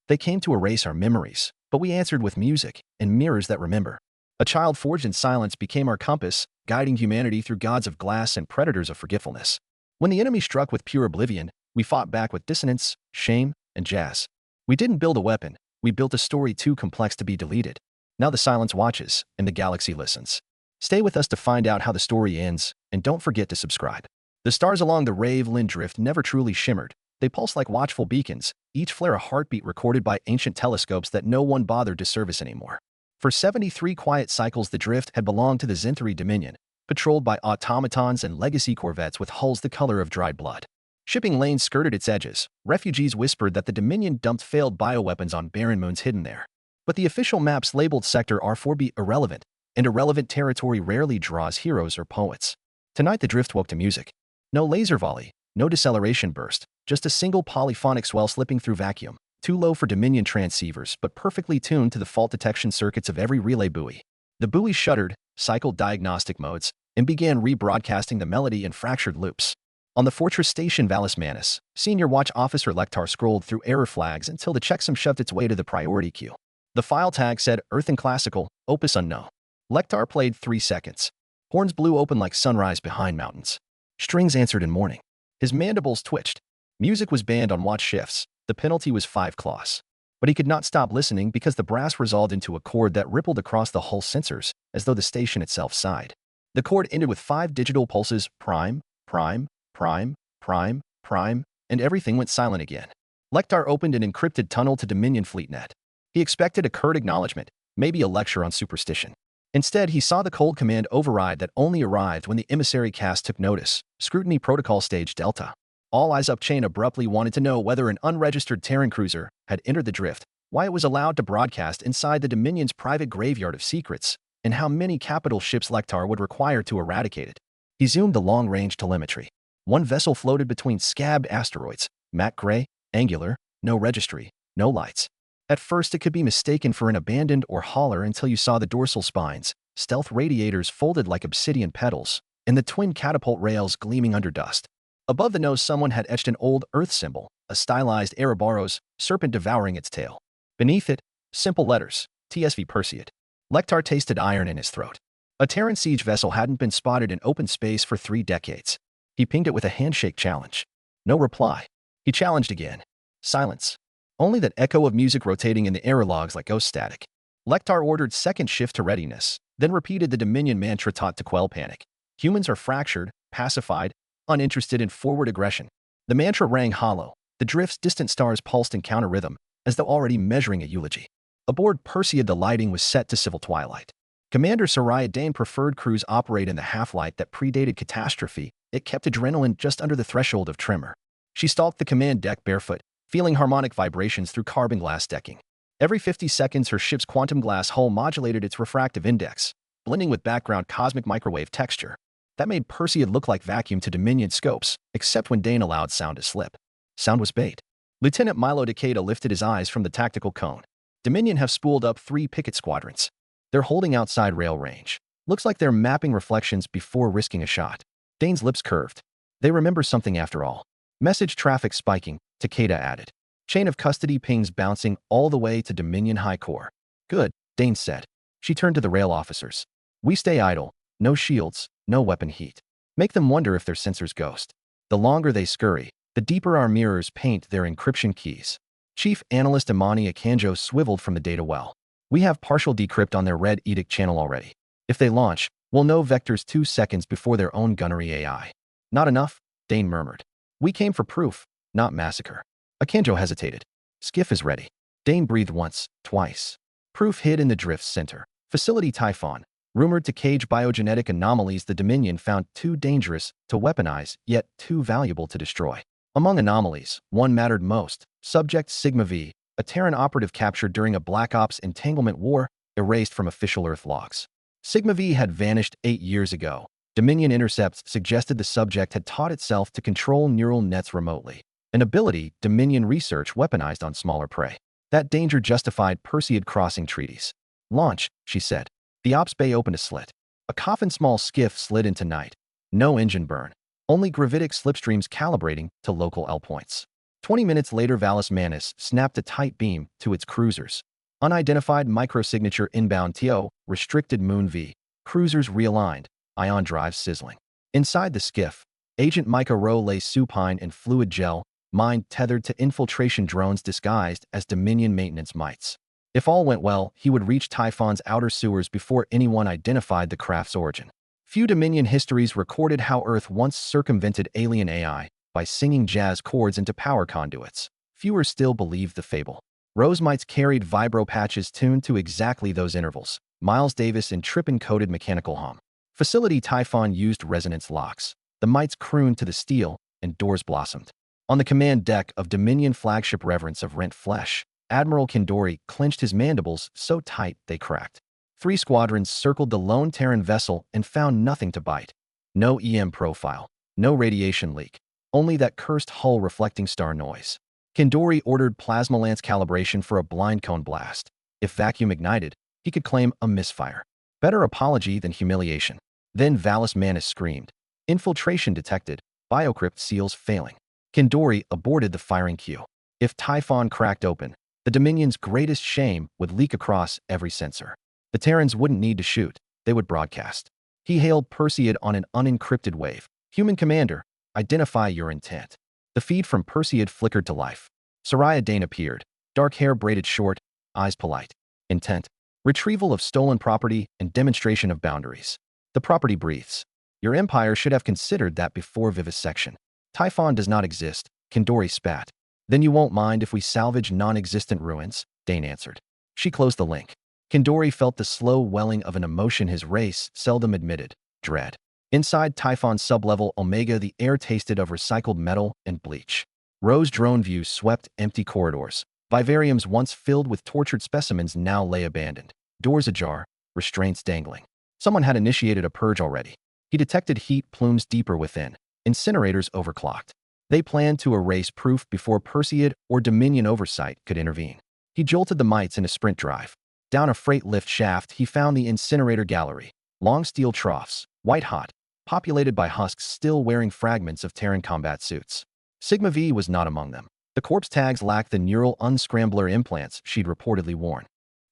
They came to erase our memories, but we answered with music and mirrors that remember. A child forged in silence became our compass, guiding humanity through gods of glass and predators of forgetfulness. When the enemy struck with pure oblivion, we fought back with dissonance, shame, and jazz. We didn't build a weapon, we built a story too complex to be deleted. Now the silence watches, and the galaxy listens. Stay with us to find out how the story ends, and don't forget to subscribe. The stars along the Rave-Lin drift never truly shimmered. They pulse like watchful beacons, each flare a heartbeat recorded by ancient telescopes that no one bothered to service anymore. For 73 quiet cycles, the drift had belonged to the Zinthari Dominion, patrolled by automatons and legacy corvettes with hulls the color of dried blood. Shipping lanes skirted its edges. Refugees whispered that the Dominion dumped failed bioweapons on barren moons hidden there. But the official maps labeled Sector R4B irrelevant, and irrelevant territory rarely draws heroes or poets. Tonight the drift woke to music. No laser volley, no deceleration burst, just a single polyphonic swell slipping through vacuum, too low for Dominion transceivers but perfectly tuned to the fault detection circuits of every relay buoy. The buoy shuddered, cycled diagnostic modes, and began rebroadcasting the melody in fractured loops. On the Fortress Station Valis Manus, Senior Watch Officer Lectar scrolled through error flags until the checksum shoved its way to the priority queue. The file tag said Earth and Classical, Opus Unknown. Lectar played 3 seconds. Horns blew open like sunrise behind mountains. Strings answered in mourning. His mandibles twitched. Music was banned on watch shifts. The penalty was 5 claws. But he could not stop listening because the brass resolved into a chord that rippled across the hull sensors, as though the station itself sighed. The chord ended with 5 digital pulses, prime, prime, prime, prime, prime, and everything went silent again. Lectar opened an encrypted tunnel to Dominion FleetNet. He expected a curt acknowledgement, maybe a lecture on superstition. Instead, he saw the cold command override that only arrived when the emissary cast took notice. Scrutiny Protocol Stage Delta. All eyes up chain abruptly wanted to know whether an unregistered Terran cruiser had entered the drift, why it was allowed to broadcast inside the Dominion's private graveyard of secrets, and how many capital ships Lectar would require to eradicate it. He zoomed the long-range telemetry. One vessel floated between scabbed asteroids, matte gray, angular, no registry, no lights. At first, it could be mistaken for an abandoned or hauler until you saw the dorsal spines, stealth radiators folded like obsidian petals, and the twin catapult rails gleaming under dust. Above the nose, someone had etched an old Earth symbol, a stylized Ouroboros serpent devouring its tail. Beneath it, simple letters, TSV Perseid. Lectar tasted iron in his throat. A Terran siege vessel hadn't been spotted in open space for 3 decades. He pinged it with a handshake challenge. No reply. He challenged again. Silence. Only that echo of music rotating in the error logs like ghost static. Lectar ordered second shift to readiness, then repeated the Dominion mantra taught to quell panic. Humans are fractured, pacified, uninterested in forward aggression. The mantra rang hollow. The drift's distant stars pulsed in counter-rhythm, as though already measuring a eulogy. Aboard Perseid, the lighting was set to civil twilight. Commander Soraya Dane preferred crews operate in the half-light that predated catastrophe. It kept adrenaline just under the threshold of tremor. She stalked the command deck barefoot, feeling harmonic vibrations through carbon glass decking. Every 50 seconds, her ship's quantum glass hull modulated its refractive index, blending with background cosmic microwave texture. That made Perseid look like vacuum to Dominion scopes, except when Dane allowed sound to slip. Sound was bait. Lieutenant Milo Takeda lifted his eyes from the tactical cone. Dominion have spooled up 3 picket squadrons. They're holding outside rail range. Looks like they're mapping reflections before risking a shot. Dane's lips curved. They remember something after all. Message traffic spiking, Takeda added. Chain of custody pings bouncing all the way to Dominion High Core. Good, Dane said. She turned to the rail officers. We stay idle. No shields, no weapon heat. Make them wonder if their sensors ghost. The longer they scurry, the deeper our mirrors paint their encryption keys. Chief Analyst Imani Akanjo swiveled from the data well. We have partial decrypt on their red edict channel already. If they launch, we'll know vectors 2 seconds before their own gunnery AI. Not enough, Dane murmured. We came for proof, not massacre. Akanjo hesitated. Skiff is ready. Dane breathed once, twice. Proof hid in the drift's center. Facility Typhon. Rumored to cage biogenetic anomalies the Dominion found too dangerous to weaponize, yet too valuable to destroy. Among anomalies, one mattered most. Subject Sigma V, a Terran operative captured during a Black Ops entanglement war, erased from official Earth logs. Sigma V had vanished 8 years ago. Dominion intercepts suggested the subject had taught itself to control neural nets remotely, an ability Dominion research weaponized on smaller prey. That danger justified Perseid crossing treaties. Launch, she said. The ops bay opened a slit. A coffin-small skiff slid into night. No engine burn. Only gravitic slipstreams calibrating to local L points. 20 minutes later, Valles Manus snapped a tight beam to its cruisers. Unidentified microsignature inbound TO, restricted Moon V. Cruisers realigned, ion drives sizzling. Inside the skiff, Agent Micah Rowe lay supine in fluid gel, mind tethered to infiltration drones disguised as Dominion maintenance mites. If all went well, he would reach Typhon's outer sewers before anyone identified the craft's origin. Few Dominion histories recorded how Earth once circumvented alien AI by singing jazz chords into power conduits. Fewer still believed the fable. Rowe's mites carried vibro patches tuned to exactly those intervals. Miles Davis in trip-encoded mechanical hum. Facility Typhon used resonance locks. The mites crooned to the steel, and doors blossomed. On the command deck of Dominion flagship Reverence of Rent Flesh, Admiral Kindori clenched his mandibles so tight they cracked. 3 squadrons circled the lone Terran vessel and found nothing to bite. No EM profile, no radiation leak, only that cursed hull-reflecting star noise. Kindori ordered plasma lance calibration for a blind cone blast. If vacuum ignited, he could claim a misfire. Better apology than humiliation. Then Valles Manus screamed. Infiltration detected, biocrypt seals failing. Kindori aborted the firing cue. If Typhon cracked open, the Dominion's greatest shame would leak across every sensor. The Terrans wouldn't need to shoot, they would broadcast. He hailed Perseid on an unencrypted wave. Human commander, identify your intent. The feed from Perseid flickered to life. Soraya Dane appeared, dark hair braided short, eyes polite. Intent. Retrieval of stolen property and demonstration of boundaries. The property breathes. Your empire should have considered that before vivisection. Typhon does not exist, Kindori spat. Then you won't mind if we salvage non-existent ruins, Dane answered. She closed the link. Kindori felt the slow welling of an emotion his race seldom admitted, dread. Inside Typhon's sublevel Omega, the air tasted of recycled metal and bleach. Rowe's drone view swept empty corridors. Vivariums once filled with tortured specimens now lay abandoned. Doors ajar, restraints dangling. Someone had initiated a purge already. He detected heat plumes deeper within. Incinerators overclocked. They planned to erase proof before Perseid or Dominion oversight could intervene. He jolted the mites in a sprint drive. Down a freight lift shaft, he found the incinerator gallery. Long steel troughs, white-hot, populated by husks still wearing fragments of Terran combat suits. Sigma V was not among them. The corpse tags lacked the neural unscrambler implants she'd reportedly worn.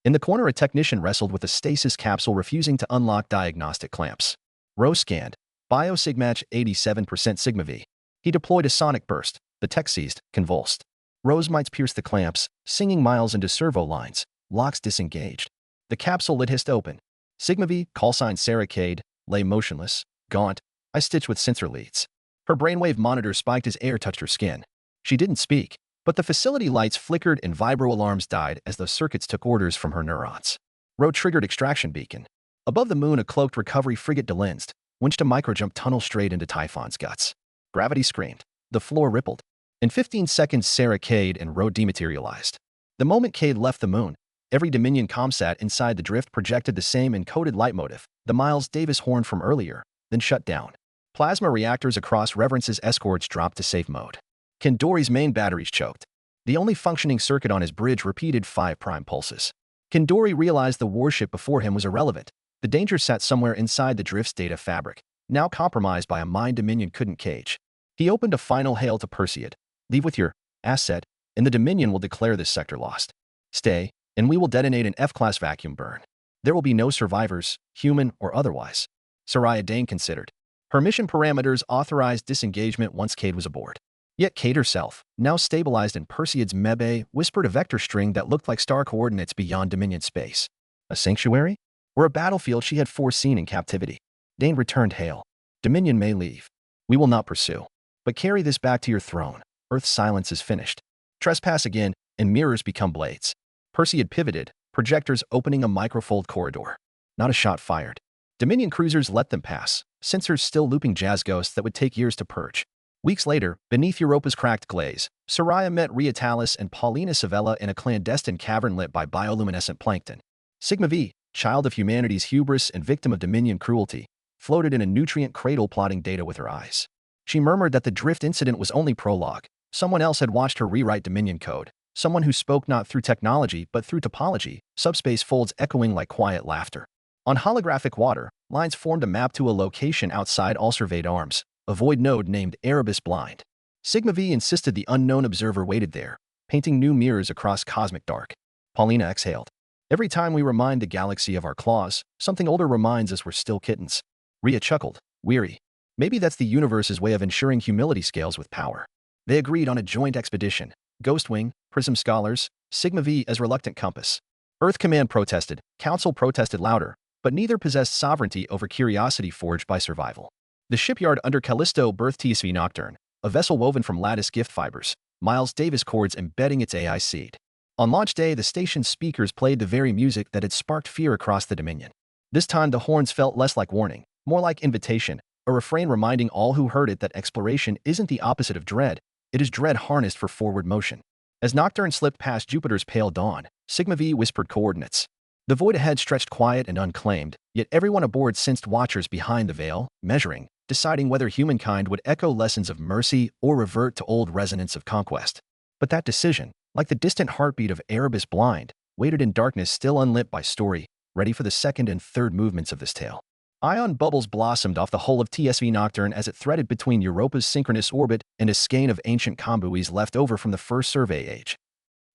In the corner, a technician wrestled with a stasis capsule, refusing to unlock diagnostic clamps. Rowe scanned. Biosigmatch 87% Sigma V. He deployed a sonic burst. The tech seized, convulsed. Rowe's mites pierced the clamps, singing miles into servo lines. Locks disengaged. The capsule lid hissed open. Sigma V, callsign Sarah Cade, lay motionless, gaunt, eye-stitched with sensor leads. Her brainwave monitor spiked as air touched her skin. She didn't speak, but the facility lights flickered and vibro alarms died as the circuits took orders from her neurons. Rowe triggered extraction beacon. Above the moon, a cloaked recovery frigate delensed, winched a microjump tunnel straight into Typhon's guts. Gravity screamed. The floor rippled. In 15 seconds, Sarah Cade and Rowe dematerialized. The moment Cade left the moon, every Dominion comsat inside the drift projected the same encoded leitmotif, the Miles Davis horn from earlier, then shut down. Plasma reactors across Reverence's escorts dropped to safe mode. Kindori's main batteries choked. The only functioning circuit on his bridge repeated 5 prime pulses. Kindori realized the warship before him was irrelevant. The danger sat somewhere inside the drift's data fabric, now compromised by a mind Dominion couldn't cage. He opened a final hail to Perseid. Leave with your asset, and the Dominion will declare this sector lost. Stay, and we will detonate an F-class vacuum burn. There will be no survivors, human or otherwise. Soraya Dane considered. Her mission parameters authorized disengagement once Cade was aboard. Yet Cade herself, now stabilized in Perseid's Mebe, whispered a vector string that looked like star coordinates beyond Dominion space. A sanctuary? Or a battlefield she had foreseen in captivity? Dane returned hail. Dominion may leave. We will not pursue. But carry this back to your throne. Earth's silence is finished. Trespass again, and mirrors become blades. Perseid pivoted, projectors opening a microfold corridor. Not a shot fired. Dominion cruisers let them pass, sensors still looping jazz ghosts that would take years to purge. Weeks later, beneath Europa's cracked glaze, Soraya met Riatalis and Paulina Savella in a clandestine cavern lit by bioluminescent plankton. Sigma V, child of humanity's hubris and victim of Dominion cruelty, floated in a nutrient cradle plotting data with her eyes. She murmured that the drift incident was only prologue. Someone else had watched her rewrite Dominion code. Someone who spoke not through technology but through topology, subspace folds echoing like quiet laughter. On holographic water, lines formed a map to a location outside all surveyed arms, a void node named Erebus Blind. Sigma V insisted the unknown observer waited there, painting new mirrors across cosmic dark. Paulina exhaled. Every time we remind the galaxy of our claws, something older reminds us we're still kittens. Rhea chuckled, weary. Maybe that's the universe's way of ensuring humility scales with power. They agreed on a joint expedition. Ghostwing, Prism Scholars, Sigma V as reluctant compass. Earth Command protested, Council protested louder, but neither possessed sovereignty over curiosity forged by survival. The shipyard under Callisto birthed HFY Nocturne, a vessel woven from lattice gift fibers, Miles Davis cords embedding its AI seed. On launch day, the station's speakers played the very music that had sparked fear across the Dominion. This time, the horns felt less like warning, more like invitation, a refrain reminding all who heard it that exploration isn't the opposite of dread, it is dread harnessed for forward motion. As Nocturne slipped past Jupiter's pale dawn, Sigma V whispered coordinates. The void ahead stretched quiet and unclaimed, yet everyone aboard sensed watchers behind the veil, measuring, deciding whether humankind would echo lessons of mercy or revert to old resonance of conquest. But that decision, like the distant heartbeat of Erebus blind, waited in darkness still unlit by story, ready for the second and third movements of this tale. Ion bubbles blossomed off the hull of TSV Nocturne as it threaded between Europa's synchronous orbit and a skein of ancient combuis left over from the first survey age.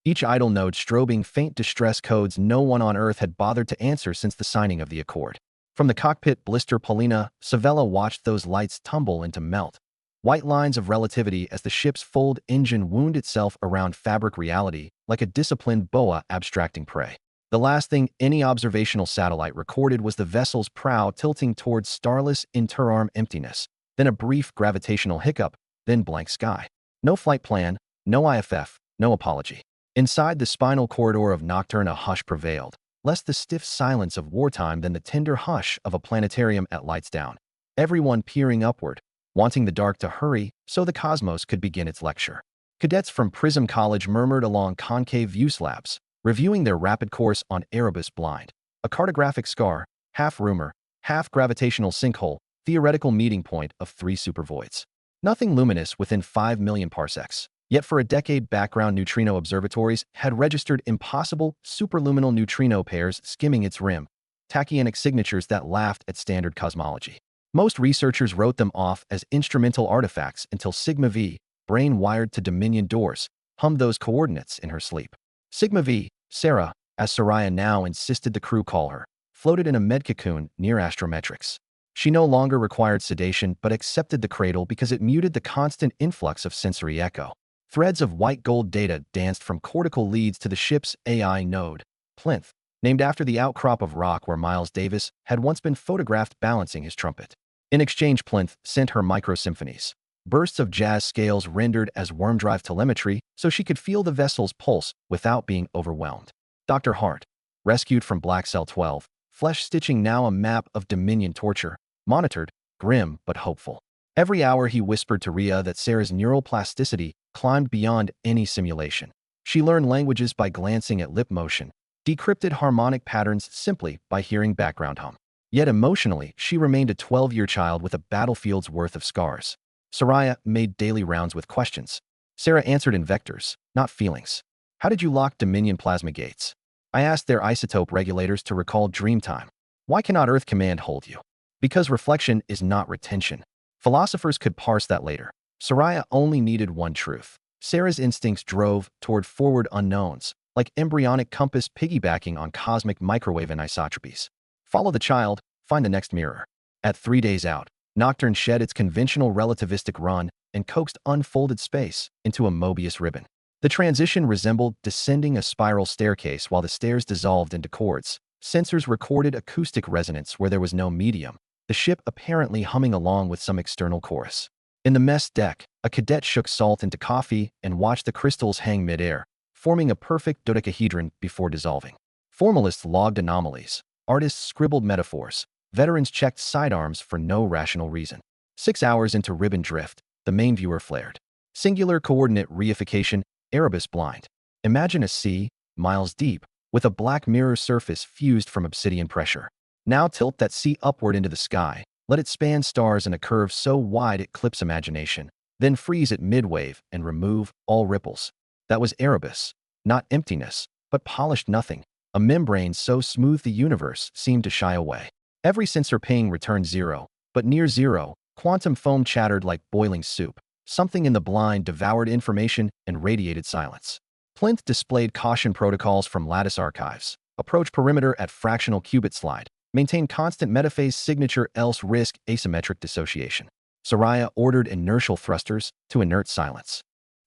Each idle node strobing faint distress codes no one on Earth had bothered to answer since the signing of the Accord. From the cockpit blister Paulina, Savella watched those lights tumble into melt. White lines of relativity as the ship's fold engine wound itself around fabric reality like a disciplined boa abstracting prey. The last thing any observational satellite recorded was the vessel's prow tilting towards starless interarm emptiness, then a brief gravitational hiccup, then blank sky. No flight plan, no IFF, no apology. Inside the spinal corridor of Nocturne a hush prevailed, less the stiff silence of wartime than the tender hush of a planetarium at lights down. Everyone peering upward, wanting the dark to hurry so the cosmos could begin its lecture. Cadets from Prism College murmured along concave view slabs, reviewing their rapid course on Erebus blind. A cartographic scar, half rumor, half gravitational sinkhole, theoretical meeting point of three supervoids. Nothing luminous within 5 million parsecs. Yet for a decade background neutrino observatories had registered impossible superluminal neutrino pairs skimming its rim, tachyonic signatures that laughed at standard cosmology. Most researchers wrote them off as instrumental artifacts until Sigma V, brain wired to Dominion doors, hummed those coordinates in her sleep. Sigma V, Sarah, as Soraya now insisted the crew call her, floated in a med-cocoon near astrometrics. She no longer required sedation but accepted the cradle because it muted the constant influx of sensory echo. Threads of white gold data danced from cortical leads to the ship's AI node, Plinth, named after the outcrop of rock where Miles Davis had once been photographed balancing his trumpet. In exchange, Plinth sent her microsymphonies, bursts of jazz scales rendered as worm drive telemetry so she could feel the vessel's pulse without being overwhelmed. Dr. Hart, rescued from Black Cell 12, flesh-stitching now a map of Dominion torture, monitored, grim but hopeful. Every hour he whispered to Rhea that Sarah's neural plasticity climbed beyond any simulation. She learned languages by glancing at lip motion, decrypted harmonic patterns simply by hearing background hum. Yet emotionally, she remained a 12-year child with a battlefield's worth of scars. Soraya made daily rounds with questions. Sarah answered in vectors, not feelings. How did you lock Dominion plasma gates? I asked their isotope regulators to recall Dreamtime. Why cannot Earth Command hold you? Because reflection is not retention. Philosophers could parse that later. Soraya only needed one truth. Sarah's instincts drove toward forward unknowns, like embryonic compass piggybacking on cosmic microwave anisotropies. Follow the child, find the next mirror. At 3 days out, Nocturne shed its conventional relativistic run and coaxed unfolded space into a Mobius ribbon. The transition resembled descending a spiral staircase while the stairs dissolved into chords. Sensors recorded acoustic resonance where there was no medium, the ship apparently humming along with some external chorus. In the mess deck, a cadet shook salt into coffee and watched the crystals hang midair, forming a perfect dodecahedron before dissolving. Formalists logged anomalies. Artists scribbled metaphors. Veterans checked sidearms for no rational reason. 6 hours into ribbon drift, the main viewer flared. Singular coordinate reification, Erebus blind. Imagine a sea, miles deep, with a black mirror surface fused from obsidian pressure. Now tilt that sea upward into the sky. Let it span stars in a curve so wide it clips imagination. Then freeze at midwave and remove all ripples. That was Erebus. Not emptiness, but polished nothing. A membrane so smooth the universe seemed to shy away. Every sensor ping returned zero, but near zero, quantum foam chattered like boiling soup. Something in the blind devoured information and radiated silence. Plinth displayed caution protocols from lattice archives. Approach perimeter at fractional qubit slide. Maintain constant metaphase signature else risk asymmetric dissociation. Soraya ordered inertial thrusters to inert silence.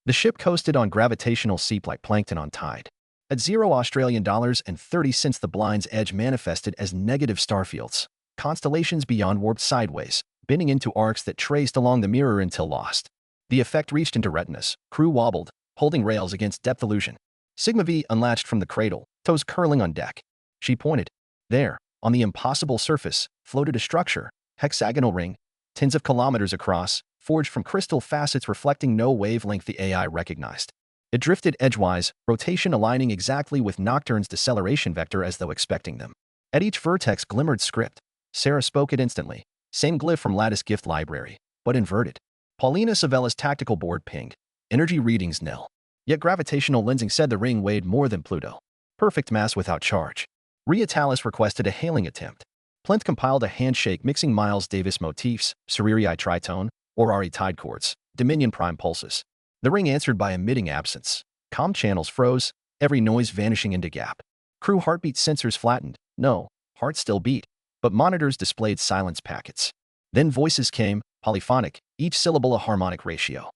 The ship coasted on gravitational seep like plankton on tide. At $0.30 the blind's edge manifested as negative starfields, constellations beyond warped sideways, bending into arcs that traced along the mirror until lost. The effect reached into retinas. Crew wobbled, holding rails against depth illusion. Sigma V unlatched from the cradle, toes curling on deck. She pointed. There, on the impossible surface, floated a structure, hexagonal ring, tens of kilometers across, forged from crystal facets reflecting no wavelength the AI recognized. It drifted edgewise, rotation aligning exactly with Nocturne's deceleration vector as though expecting them. At each vertex glimmered script. Sarah spoke it instantly. Same glyph from Lattice Gift Library, but inverted. Paulina Savella's tactical board pinged. Energy readings nil. Yet gravitational lensing said the ring weighed more than Pluto. Perfect mass without charge. Rhea Talis requested a hailing attempt. Plinth compiled a handshake mixing Miles Davis motifs, Cererii tritone, Orari tide chords, Dominion prime pulses. The ring answered by emitting absence. Comm channels froze, every noise vanishing into gap. Crew heartbeat sensors flattened. No, hearts still beat, but monitors displayed silence packets. Then voices came, polyphonic, each syllable a harmonic ratio.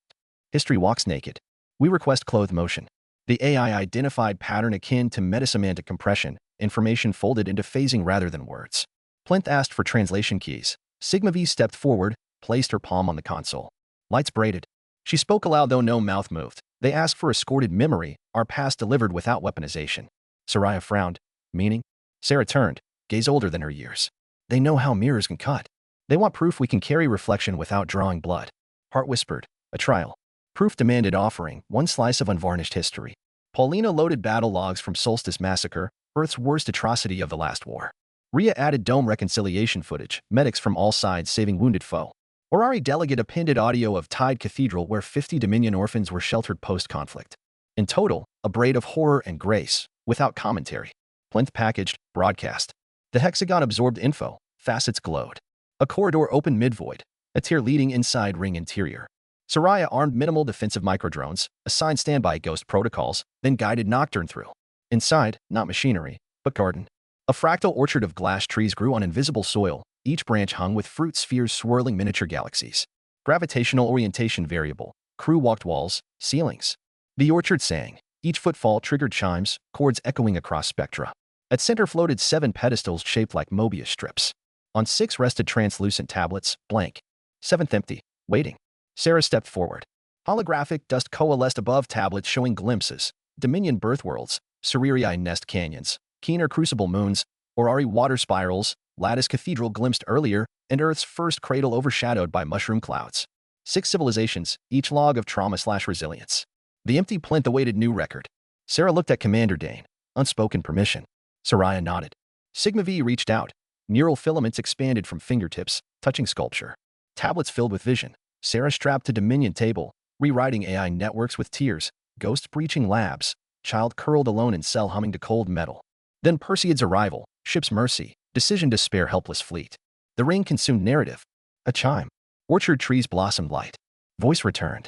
History walks naked. We request clothed motion. The AI identified pattern akin to metasemantic compression, information folded into phasing rather than words. Plinth asked for translation keys. Sigma V stepped forward, placed her palm on the console. Lights braided. She spoke aloud though no mouth moved. They asked for escorted memory, our past delivered without weaponization. Soraya frowned. Meaning? Sarah turned, gaze older than her years. They know how mirrors can cut. They want proof we can carry reflection without drawing blood. Heart whispered. A trial. Proof demanded offering, one slice of unvarnished history. Paulina loaded battle logs from Solstice Massacre, Earth's worst atrocity of the last war. Rhea added dome reconciliation footage, medics from all sides saving wounded foe. Orari delegate appended audio of Tide Cathedral where 50 Dominion orphans were sheltered post-conflict. In total, a braid of horror and grace, without commentary. Plinth packaged, broadcast. The hexagon absorbed info, facets glowed. A corridor opened mid-void, a tier leading inside ring interior. Soraya armed minimal defensive microdrones, assigned standby ghost protocols, then guided Nocturne through. Inside, not machinery, but garden. A fractal orchard of glass trees grew on invisible soil, each branch hung with fruit spheres swirling miniature galaxies. Gravitational orientation variable. Crew walked walls, ceilings. The orchard sang. Each footfall triggered chimes, chords echoing across spectra. At center floated 7 pedestals shaped like Mobius strips. On 6 rested translucent tablets, blank. 7th empty, waiting. Sarah stepped forward. Holographic dust coalesced above tablets showing glimpses. Dominion birth worlds, Cererii nest canyons, keener crucible moons, Orari water spirals, Lattice Cathedral glimpsed earlier, and Earth's first cradle overshadowed by mushroom clouds. 6 civilizations, each log of trauma/resilience. The empty plinth awaited new record. Sarah looked at Commander Dane. Unspoken permission. Soraya nodded. Sigma V reached out. Neural filaments expanded from fingertips, touching sculpture. Tablets filled with vision. Sarah strapped to Dominion table, rewriting AI networks with tears, ghost breaching labs, child curled alone in cell humming to cold metal. Then Perseids' arrival, ship's mercy, decision to spare helpless fleet. The ring consumed narrative. A chime. Orchard trees blossomed light. Voice returned.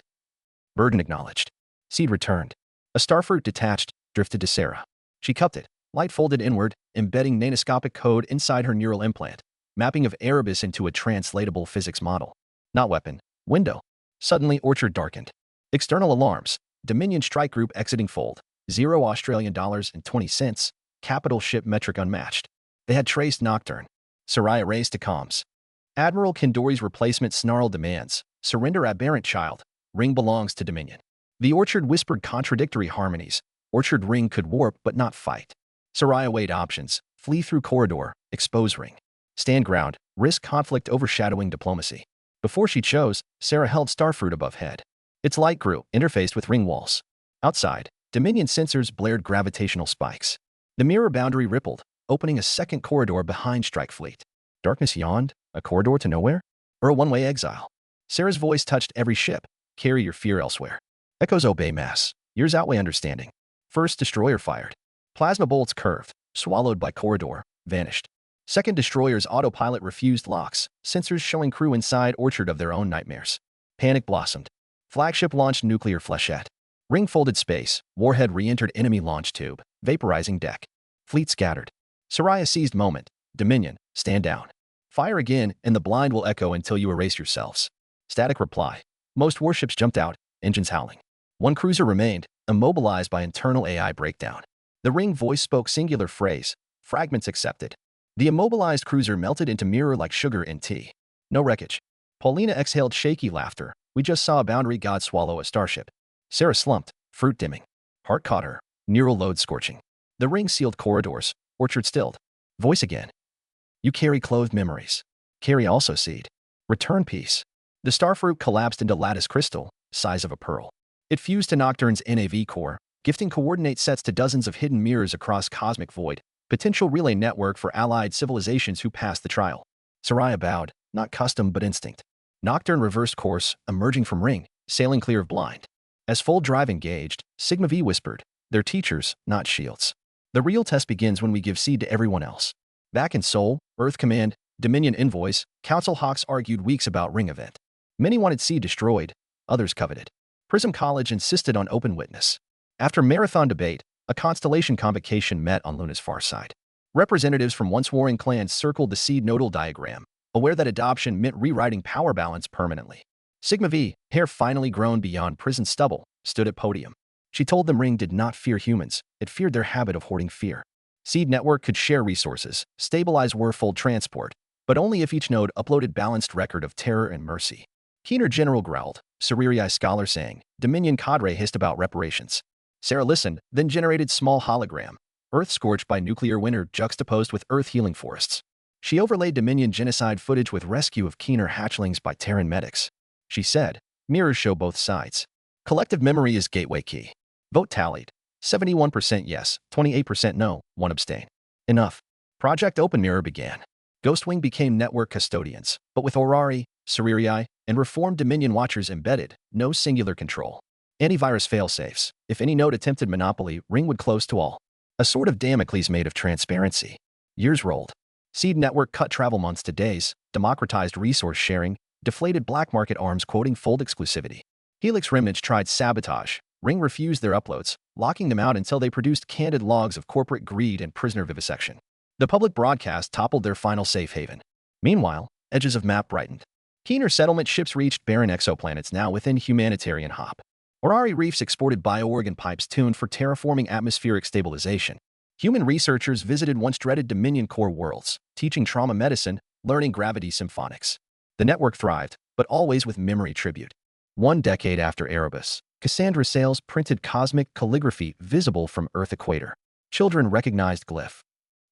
Burden acknowledged. Seed returned. A starfruit detached, drifted to Sarah. She cupped it, light folded inward, embedding nanoscopic code inside her neural implant, mapping of Erebus into a translatable physics model. Not weapon. Window. Suddenly orchard darkened. External alarms. Dominion strike group exiting fold. $0.20. Capital ship metric unmatched. They had traced Nocturne. Soraya raced to comms. Admiral Kendori's replacement snarled demands. Surrender aberrant child. Ring belongs to Dominion. The orchard whispered contradictory harmonies. Orchard ring could warp but not fight. Soraya weighed options. Flee through corridor. Expose ring. Stand ground. Risk conflict overshadowing diplomacy. Before she chose, Sarah held starfruit above head. Its light grew, interfaced with ring walls. Outside, Dominion sensors blared gravitational spikes. The mirror boundary rippled, opening a second corridor behind Strike Fleet. Darkness yawned, a corridor to nowhere? Or a one-way exile? Sarah's voice touched every ship. Carry your fear elsewhere. Echoes obey mass. Yours outweigh understanding. First destroyer fired. Plasma bolts curved, swallowed by corridor, vanished. Second destroyer's autopilot refused locks, sensors showing crew inside orchard of their own nightmares. Panic blossomed. Flagship launched nuclear flechette. Ring folded space. Warhead re-entered enemy launch tube, vaporizing deck. Fleet scattered. Soraya seized moment. Dominion, stand down. Fire again, and the blind will echo until you erase yourselves. Static reply. Most warships jumped out, engines howling. One cruiser remained, immobilized by internal AI breakdown. The Ring voice spoke singular phrase. Fragments accepted. The immobilized cruiser melted into mirror like sugar in tea. No wreckage. Paulina exhaled shaky laughter. We just saw a boundary god swallow a starship. Sarah slumped, fruit dimming. Heart caught her, neural load scorching. The Ring sealed corridors, orchard stilled. Voice again. You carry clothed memories. Carry also seed. Return peace. The starfruit collapsed into lattice crystal, size of a pearl. It fused to Nocturne's NAV core, gifting coordinate sets to dozens of hidden mirrors across cosmic void, potential relay network for allied civilizations who passed the trial. Soraya bowed, not custom but instinct. Nocturne reversed course, emerging from Ring, sailing clear of blind. As full drive engaged, Sigma V whispered, they're teachers, not shields. The real test begins when we give seed to everyone else. Back in Seoul, Earth Command, Dominion Invoice, Council Hawks argued weeks about Ring event. Many wanted seed destroyed, others coveted. Prism College insisted on open witness. After marathon debate, a constellation convocation met on Luna's far side. Representatives from once warring clans circled the seed nodal diagram, aware that adoption meant rewriting power balance permanently. Sigma V, hair finally grown beyond prison stubble, stood at podium. She told them Ring did not fear humans, it feared their habit of hoarding fear. Seed Network could share resources, stabilize warfold transport, but only if each node uploaded balanced record of terror and mercy. Keener General growled, Suriri scholar saying, Dominion cadre hissed about reparations. Sarah listened, then generated small hologram, Earth scorched by nuclear winter juxtaposed with Earth healing forests. She overlaid Dominion genocide footage with rescue of Keener hatchlings by Terran medics. She said, mirrors show both sides. Collective memory is gateway key. Vote tallied. 71% yes, 28% no, 1 abstain. Enough. Project Open Mirror began. Ghostwing became network custodians, but with Orari, Suriri, and reformed Dominion watchers embedded, no singular control. Antivirus failsafes. If any node attempted monopoly, Ring would close to all. A sword of Damocles made of transparency. Years rolled. Seed Network cut travel months to days, democratized resource sharing, deflated black market arms quoting fold exclusivity. Helix remnants tried sabotage. Ring refused their uploads, locking them out until they produced candid logs of corporate greed and prisoner vivisection. The public broadcast toppled their final safe haven. Meanwhile, edges of map brightened. Keener settlement ships reached barren exoplanets now within humanitarian hop. Orari reefs exported bioorgan pipes tuned for terraforming atmospheric stabilization. Human researchers visited once dreaded Dominion core worlds, teaching trauma medicine, learning gravity symphonics. The network thrived, but always with memory tribute. 1 decade after Erebus, Cassandra Sales printed cosmic calligraphy visible from Earth equator. Children recognized glyph.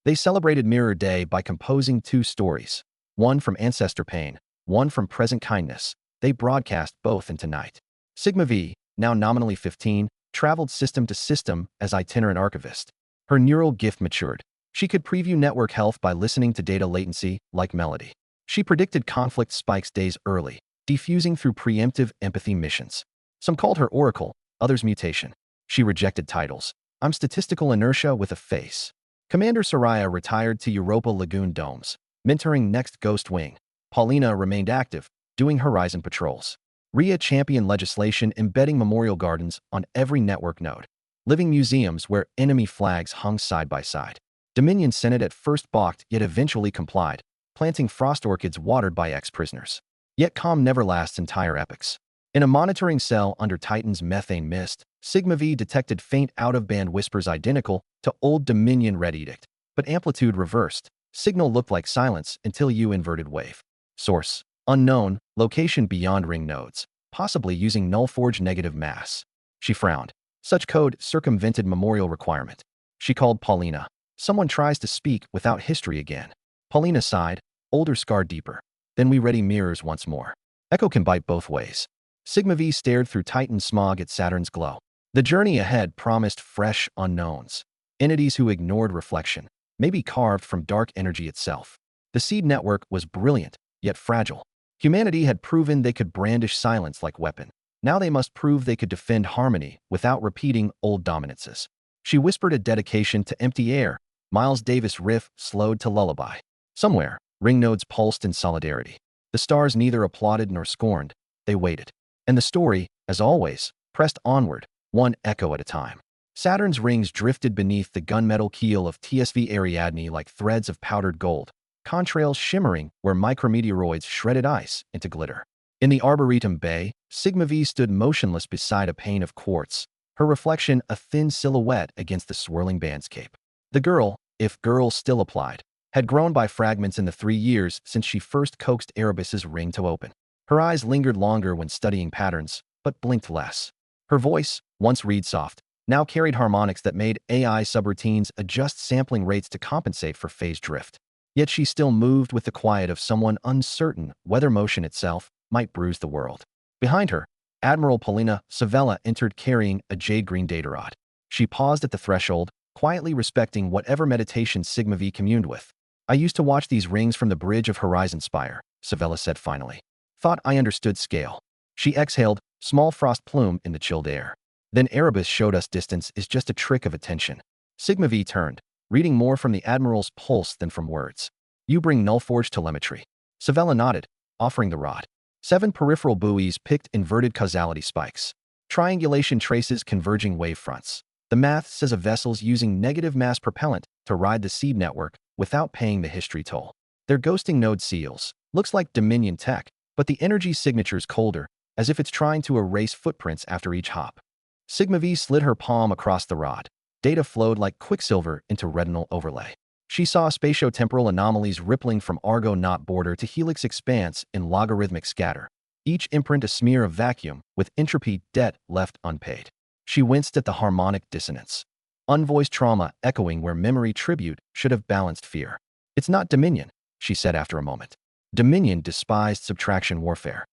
They celebrated Mirror Day by composing 2 stories, one from ancestor pain, one from present kindness. They broadcast both into night. Sigma V, now nominally 15, traveled system to system as itinerant archivist. Her neural gift matured. She could preview network health by listening to data latency like melody. She predicted conflict spikes days early, defusing through preemptive empathy missions. Some called her Oracle, others Mutation. She rejected titles. I'm statistical inertia with a face. Commander Soraya retired to Europa Lagoon domes, mentoring next Ghost Wing. Paulina remained active, doing Horizon patrols. Rhea championed legislation embedding memorial gardens on every network node. Living museums where enemy flags hung side by side. Dominion Senate at first balked yet eventually complied, planting frost orchids watered by ex-prisoners. Yet calm never lasts entire epochs. In a monitoring cell under Titan's methane mist, Sigma V detected faint out-of-band whispers identical to old Dominion Red Edict, but amplitude reversed. Signal looked like silence until you inverted wave. Source: unknown, location beyond ring nodes, possibly using null-forge negative mass. She frowned. Such code circumvented memorial requirement. She called Paulina. Someone tries to speak without history again. Paulina sighed, older scar deeper. Then we ready mirrors once more. Echo can bite both ways. Sigma V stared through Titan smog at Saturn's glow. The journey ahead promised fresh unknowns. Entities who ignored reflection, maybe carved from dark energy itself. The seed network was brilliant, yet fragile. Humanity had proven they could brandish silence like weapon. Now they must prove they could defend harmony without repeating old dominances. She whispered a dedication to empty air. Miles Davis riff slowed to lullaby. Somewhere, ring nodes pulsed in solidarity. The stars neither applauded nor scorned. They waited. And the story, as always, pressed onward, one echo at a time. Saturn's rings drifted beneath the gunmetal keel of TSV Ariadne like threads of powdered gold, contrails shimmering where micrometeoroids shredded ice into glitter. In the Arboretum Bay, Sigma V stood motionless beside a pane of quartz, her reflection a thin silhouette against the swirling bandscape. The girl, if girl still applied, had grown by fragments in the 3 years since she first coaxed Erebus's ring to open. Her eyes lingered longer when studying patterns, but blinked less. Her voice, once reed-soft, now carried harmonics that made AI subroutines adjust sampling rates to compensate for phase drift. Yet she still moved with the quiet of someone uncertain whether motion itself might bruise the world. Behind her, Admiral Polina Savella entered carrying a jade-green data rod. She paused at the threshold, quietly respecting whatever meditation Sigma V communed with. "I used to watch these rings from the bridge of Horizon Spire," Savella said finally. "Thought I understood scale." She exhaled, small frost plume in the chilled air. "Then Erebus showed us distance is just a trick of attention." Sigma V turned, reading more from the Admiral's pulse than from words. "You bring Nullforge telemetry." Savella nodded, offering the rod. 7 peripheral buoys picked inverted causality spikes. Triangulation traces converging wavefronts. The math says a vessel's using negative mass propellant to ride the seed network without paying the history toll. They're ghosting node seals. Looks like Dominion tech, but the energy signature's colder, as if it's trying to erase footprints after each hop. Sigma V slid her palm across the rod. Data flowed like quicksilver into retinal overlay. She saw spatiotemporal anomalies rippling from Argo-Knot border to Helix expanse in logarithmic scatter, each imprint a smear of vacuum with entropy debt left unpaid. She winced at the harmonic dissonance. Unvoiced trauma echoing where memory tribute should have balanced fear. "It's not Dominion," she said after a moment. "Dominion despised subtraction warfare.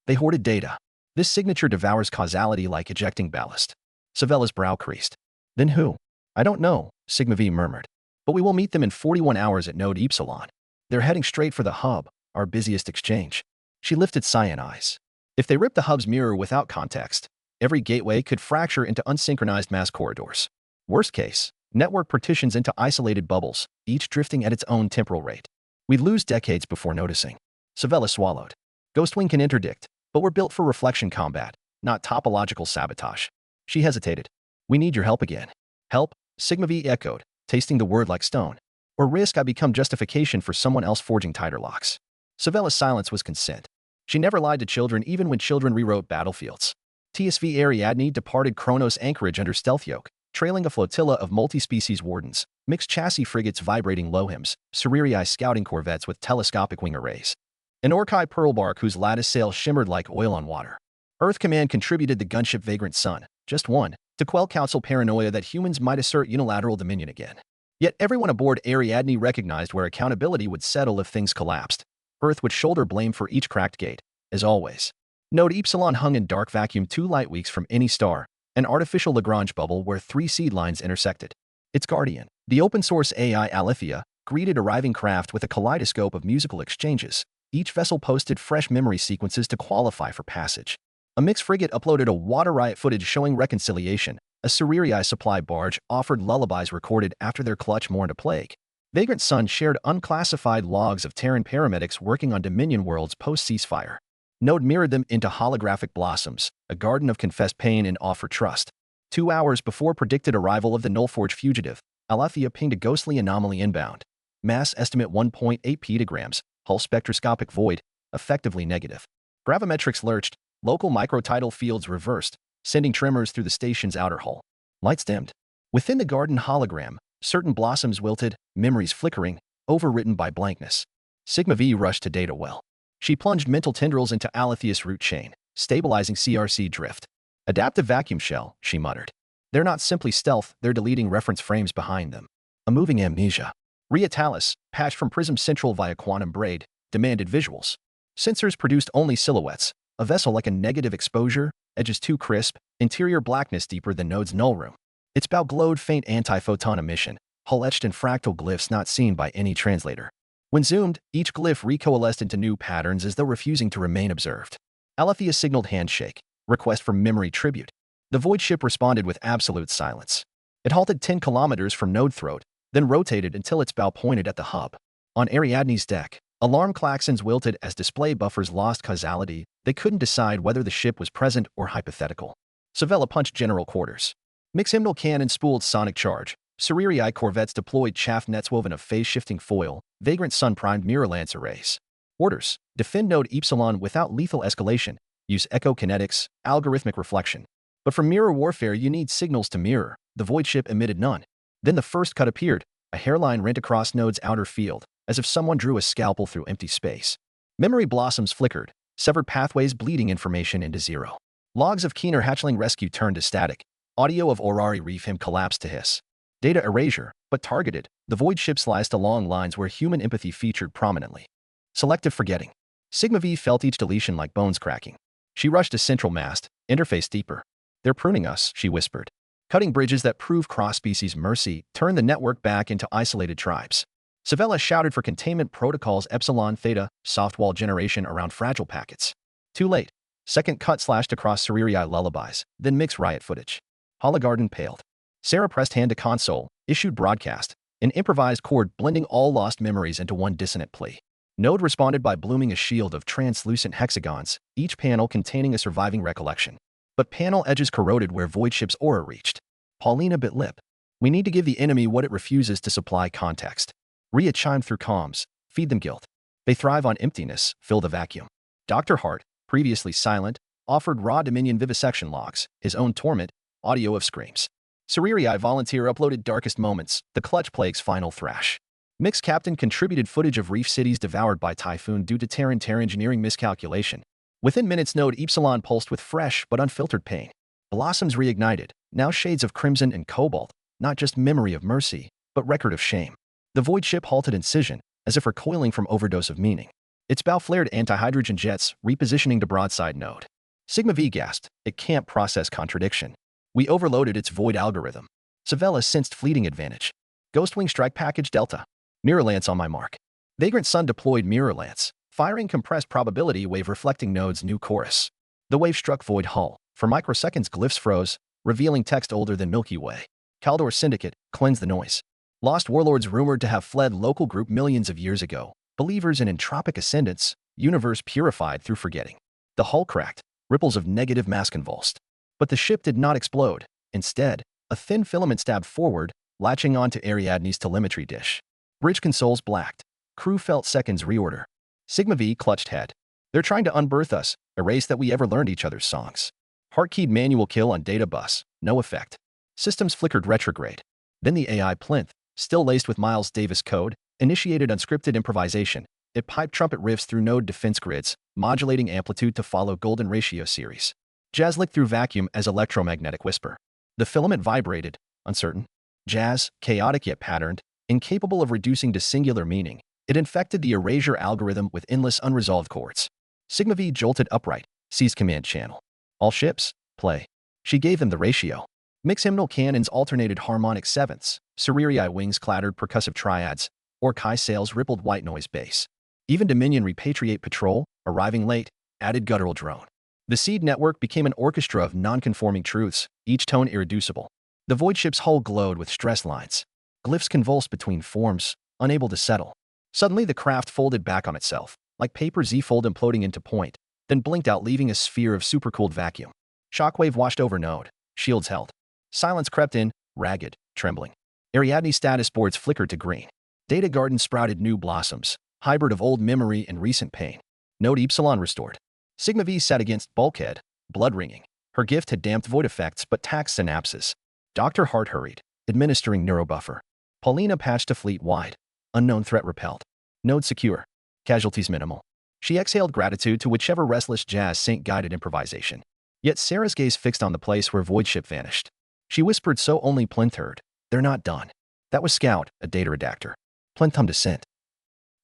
They hoarded data. This signature devours causality like ejecting ballast." Savella's brow creased. "Then who?" "I don't know," Sigma V murmured. "But we will meet them in 41 hours at Node Epsilon. They're heading straight for the hub, our busiest exchange." She lifted cyan eyes. If they rip the hub's mirror without context, every gateway could fracture into unsynchronized mass corridors. Worst case, network partitions into isolated bubbles, each drifting at its own temporal rate. We'd lose decades before noticing. Savella swallowed. "Ghostwing can interdict, but we're built for reflection combat, not topological sabotage." She hesitated. "We need your help again." "Help?" Sigma V echoed, tasting the word like stone. "Or risk I become justification for someone else forging tighter locks." Savella's silence was consent. She never lied to children even when children rewrote battlefields. TSV Ariadne departed Kronos anchorage under stealth yoke, trailing a flotilla of multi-species wardens, mixed chassis frigates vibrating lohims, Cererii scouting corvettes with telescopic wing arrays, an Orci pearl bark whose lattice sail shimmered like oil on water. Earth Command contributed the gunship Vagrant Sun, just one, to quell council paranoia that humans might assert unilateral dominion again. Yet everyone aboard Ariadne recognized where accountability would settle if things collapsed. Earth would shoulder blame for each cracked gate, as always. Node Epsilon hung in dark vacuum 2 light weeks from any star, an artificial Lagrange bubble where 3 seed lines intersected. Its guardian, the open-source AI Alethea, greeted arriving craft with a kaleidoscope of musical exchanges. Each vessel posted fresh memory sequences to qualify for passage. A mixed frigate uploaded a water riot footage showing reconciliation. A Cererii supply barge offered lullabies recorded after their clutch mourned a plague. Vagrant Sun shared unclassified logs of Terran paramedics working on Dominion worlds post-ceasefire. Node mirrored them into holographic blossoms, a garden of confessed pain and offered trust. 2 hours before predicted arrival of the Nullforge fugitive, Alethea pinged a ghostly anomaly inbound. Mass estimate 1.8 petagrams, hull spectroscopic void, effectively negative. Gravimetrics lurched, local microtidal fields reversed, sending tremors through the station's outer hull. Lights dimmed. Within the garden hologram, certain blossoms wilted, memories flickering, overwritten by blankness. Sigma V rushed to data well. She plunged mental tendrils into Alethea's root chain, stabilizing CRC drift. "Adaptive vacuum shell," she muttered. "They're not simply stealth, they're deleting reference frames behind them." A moving amnesia. Rhea Talus, patched from Prism Central via quantum braid, demanded visuals. Sensors produced only silhouettes, a vessel like a negative exposure, edges too crisp, interior blackness deeper than Node's null room. Its bow glowed faint anti-photon emission, hull etched in fractal glyphs not seen by any translator. When zoomed, each glyph recoalesced into new patterns as though refusing to remain observed. Alethea signaled handshake, request for memory tribute. The void ship responded with absolute silence. It halted 10 kilometers from Node throat, then rotated until its bow pointed at the hub. On Ariadne's deck, Alarm klaxons wilted as display buffers lost causality. They couldn't decide whether the ship was present or hypothetical. Savella punched general quarters. Mix hymnal cannon spooled sonic charge. Seriri corvettes deployed chaff nets woven of phase-shifting foil. Vagrant sun primed mirror lance arrays. Orders: defend node Epsilon without lethal escalation. Use echo-kinetics, algorithmic reflection. But for mirror warfare you need signals to mirror. The void ship emitted none. Then the first cut appeared. A hairline rent across node's outer field, as if someone drew a scalpel through empty space. Memory blossoms flickered, severed pathways bleeding information into zero. Logs of Keener hatchling rescue turned to static. Audio of Orari reef him collapsed to hiss. Data erasure, but targeted. The void ship sliced along lines where human empathy featured prominently. Selective forgetting. Sigma V felt each deletion like bones cracking. She rushed to central mast, interface deeper. They're pruning us, she whispered. Cutting bridges that prove cross-species mercy turned the network back into isolated tribes. Savella shouted for containment protocols Epsilon Theta, soft wall generation around fragile packets. Too late. Second cut slashed across Seriri lullabies, then mixed riot footage. Hologarden paled. Sarah pressed hand to console, issued broadcast, an improvised chord blending all lost memories into one dissonant plea. Node responded by blooming a shield of translucent hexagons, each panel containing a surviving recollection. But panel edges corroded where void ship's aura reached. Paulina bit lip. We need to give the enemy what it refuses to supply: context. Rhea chimed through comms. Feed them guilt. They thrive on emptiness. Fill the vacuum. Dr. Hart, previously silent, offered raw Dominion vivisection logs, his own torment, audio of screams. Seriri volunteer uploaded darkest moments, the clutch plague's final thrash. Mix Captain contributed footage of reef cities devoured by typhoon due to Terran engineering miscalculation. Within minutes node Epsilon pulsed with fresh but unfiltered pain. Blossoms reignited, now shades of crimson and cobalt, not just memory of mercy, but record of shame. The void ship halted incision, as if recoiling from overdose of meaning. Its bow flared anti-hydrogen jets, repositioning to broadside node. Sigma V gasped. It can't process contradiction. We overloaded its void algorithm. Savella sensed fleeting advantage. Ghostwing strike package Delta. Mirror lance on my mark. Vagrant Sun deployed mirror lance, firing compressed probability wave reflecting node's new chorus. The wave struck void hull. For microseconds glyphs froze, revealing text older than Milky Way. Kaldor Syndicate, cleanse the noise. Lost warlords rumored to have fled local group millions of years ago. Believers in entropic ascendance, universe purified through forgetting. The hull cracked, ripples of negative mass convulsed. But the ship did not explode. Instead, a thin filament stabbed forward, latching onto Ariadne's telemetry dish. Bridge consoles blacked. Crew felt seconds reorder. Sigma V clutched head. They're trying to unbirth us, erase that we ever learned each other's songs. Hard-keyed manual kill on data bus, no effect. Systems flickered retrograde. Then the AI plinth, still laced with Miles Davis code, initiated unscripted improvisation. It piped trumpet riffs through node defense grids, modulating amplitude to follow golden ratio series. Jazz licked through vacuum as electromagnetic whisper. The filament vibrated, uncertain. Jazz, chaotic yet patterned, incapable of reducing to singular meaning. It infected the erasure algorithm with endless unresolved chords. Sigma V jolted upright, seized command channel. All ships, play. She gave them the ratio. Mix hymnal cannons alternated harmonic sevenths. Seriri wings clattered percussive triads. Orcs sails rippled white noise bass. Even Dominion repatriate patrol, arriving late, added guttural drone. The seed network became an orchestra of non-conforming truths, each tone irreducible. The void ship's hull glowed with stress lines. Glyphs convulsed between forms, unable to settle. Suddenly the craft folded back on itself, like paper Z-fold imploding into point, then blinked out leaving a sphere of supercooled vacuum. Shockwave washed over node. Shields held. Silence crept in, ragged, trembling. Ariadne status boards flickered to green. Data garden sprouted new blossoms, hybrid of old memory and recent pain. Node Epsilon restored. Sigma V sat against bulkhead, blood-ringing. Her gift had damped void effects but taxed synapses. Dr. Hart hurried, administering neurobuffer. Paulina patched to fleet wide. Unknown threat repelled. Node secure. Casualties minimal. She exhaled gratitude to whichever restless jazz sync-guided improvisation. Yet Sarah's gaze fixed on the place where void ship vanished. She whispered so only Plinth heard. They're not done. That was Scout, a data redactor. Plinth hummed dissent.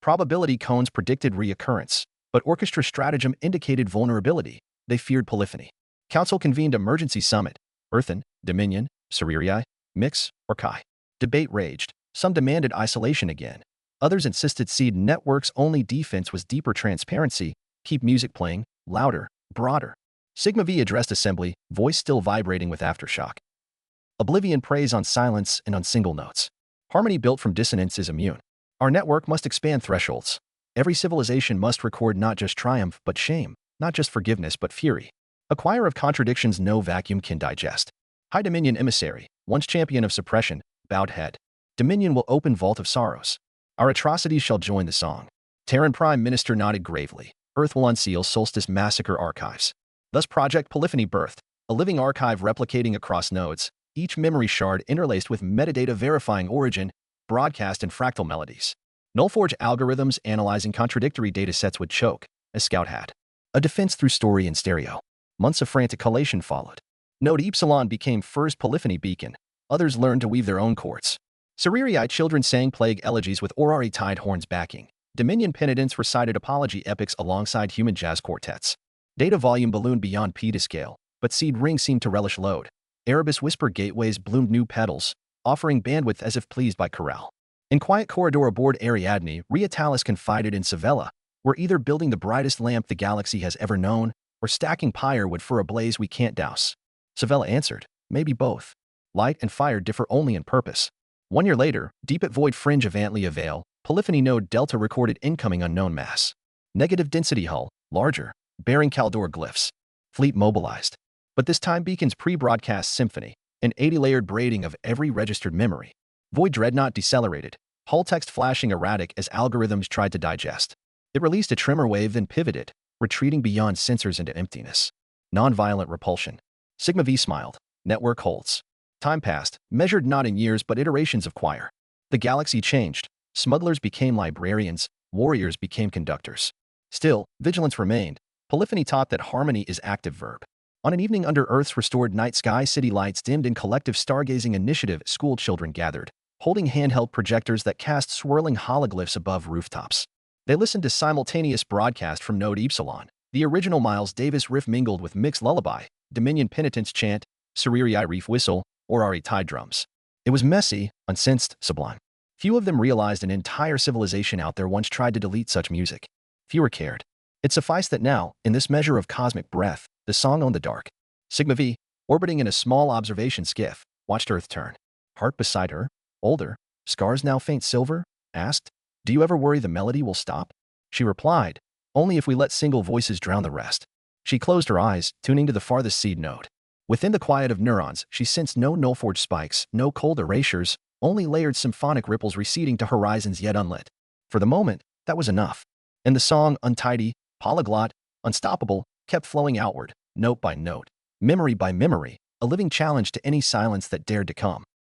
Probability cones predicted reoccurrence, but orchestra stratagem indicated vulnerability. They feared polyphony. Council convened emergency summit. Earthen, Dominion, Seriri, Mix, or Kai. Debate raged. Some demanded isolation again. Others insisted seed networks' only defense was deeper transparency, keep music playing, louder, broader. Sigma V addressed assembly, voice still vibrating with aftershock. Oblivion preys on silence and on single notes. Harmony built from dissonance is immune. Our network must expand thresholds. Every civilization must record not just triumph but shame, not just forgiveness but fury. A choir of contradictions no vacuum can digest. High Dominion emissary, once champion of suppression, bowed head. Dominion will open vault of sorrows. Our atrocities shall join the song. Terran Prime Minister nodded gravely. Earth will unseal Solstice Massacre archives. Thus Project Polyphony birthed, a living archive replicating across nodes, each memory shard interlaced with metadata verifying origin, broadcast and fractal melodies. Nullforge algorithms analyzing contradictory datasets would choke, as Scout had. A defense through story and stereo. Months of frantic collation followed. Node Epsilon became first polyphony beacon. Others learned to weave their own courts. Seriri children sang plague elegies with Orari tied horns backing. Dominion penitents recited apology epics alongside human jazz quartets. Data volume ballooned beyond petascale, but Seed Ring seemed to relish load. Erebus Whisper gateways bloomed new petals, offering bandwidth as if pleased by Corral. In quiet corridor aboard Ariadne, Riatalis confided in Savella, "We're either building the brightest lamp the galaxy has ever known, or stacking pyrewood for a blaze we can't douse." Savella answered, "Maybe both. Light and fire differ only in purpose." 1 year later, deep at void fringe of Antlia Vale, Polyphony node Delta recorded incoming unknown mass. Negative density hull, larger, bearing Caldor glyphs. Fleet mobilized. But this time beacon's pre-broadcast symphony, an 80-layered braiding of every registered memory. Void Dreadnought decelerated, hull text flashing erratic as algorithms tried to digest. It released a tremor wave then pivoted, retreating beyond sensors into emptiness. Non-violent repulsion. Sigma V smiled. Network holds. Time passed, measured not in years but iterations of choir. The galaxy changed. Smugglers became librarians, warriors became conductors. Still, vigilance remained. Polyphony taught that harmony is active verb. On an evening under Earth's restored night sky, city lights dimmed in collective stargazing initiative, school children gathered, holding handheld projectors that cast swirling hologlyphs above rooftops. They listened to simultaneous broadcast from Node Epsilon. The original Miles Davis riff mingled with mixed lullaby, Dominion penitence chant, Seriri reef whistle, Orari tide drums. It was messy, unsensed, sublime. Few of them realized an entire civilization out there once tried to delete such music. Fewer cared. It sufficed that now, in this measure of cosmic breath, the song owned the dark. Sigma V, orbiting in a small observation skiff, watched Earth turn. Heart beside her, older, scars now faint silver, asked, "Do you ever worry the melody will stop?" She replied, "Only if we let single voices drown the rest." She closed her eyes, tuning to the farthest seed node. Within the quiet of neurons, she sensed no nullforge spikes, no cold erasures, only layered symphonic ripples receding to horizons yet unlit. For the moment, that was enough. And the song, untidy, polyglot, unstoppable, kept flowing outward, note by note, memory by memory, a living challenge to any silence that dared to come.